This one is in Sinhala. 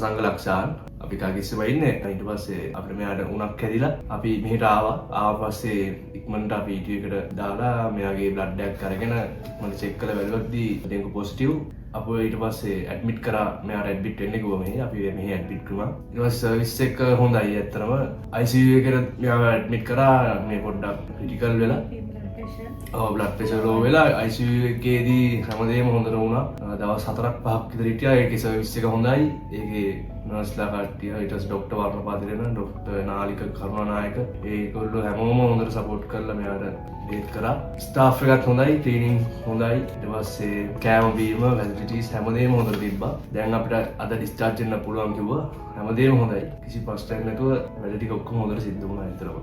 සංඝ ලක්ෂාන් අපි කාගෙස්සෙම ඉන්නේ. ඊට පස්සේ අපිට මෙයාට උණක් හැදිලා අපි මෙහෙට ආවා. ආවා පස්සේ ඉක්මනට අපි ඊට දාලා මෙයාගේ බ්ලඩ් එකක් අරගෙන මම චෙක් කරලා බැලුවත්දී ඩෙන්ගු පොසිටිව්. අපෝ ඊට පස්සේ ඇඩ්මිට් කරා. මෙයාට ඇඩ්මිට් වෙන්න කිව්වා මෙහි. අපි මෙහි ඇඩ්මිට් කළා. ඊට පස්සේ සර්විස් එක හොඳයි ඇත්තටම. ICU එකට මෙයාව ඇඩ්මිට් කරා. මේ පොඩ්ඩක් ක්‍රිටිකල් වෙලා බ්ලඩ් ප්‍රෙෂර් ලෝ වෙලා ICU එකේදී හැමදේම හොඳට වුණා. දවස් 4ක් 5ක් විතර හිටියා. ඒකේ සර්විස් එක හොඳයි. ඒකේ නර්ස්ලා කට්ටිය ඊට පස්සේ ડોක්ටර් වර්ණපාතිරේන ડોක්ටර් නාලික කරුණානායක ඒගොල්ලෝ හැමෝම හොඳට සපෝට් කරලා මෙයාට බේත් කරා. ස්ටාෆ් එකත් හොඳයි, ක්ලීනින් හොඳයි. ඊට පස්සේ කෑම බීම ෆැසිලිටිස් හැමදේම හොඳට තිබ්බා. දැන් අපිට අද ඩිස්චාර්ජ් වෙන්න පුළුවන් කිව්වා. හැමදේම හොඳයි. කිසි ප්‍රශ්නයක් නැතුව වැඩ ටික ඔක්කොම හොඳට සිද්ධ වුණා විතරම.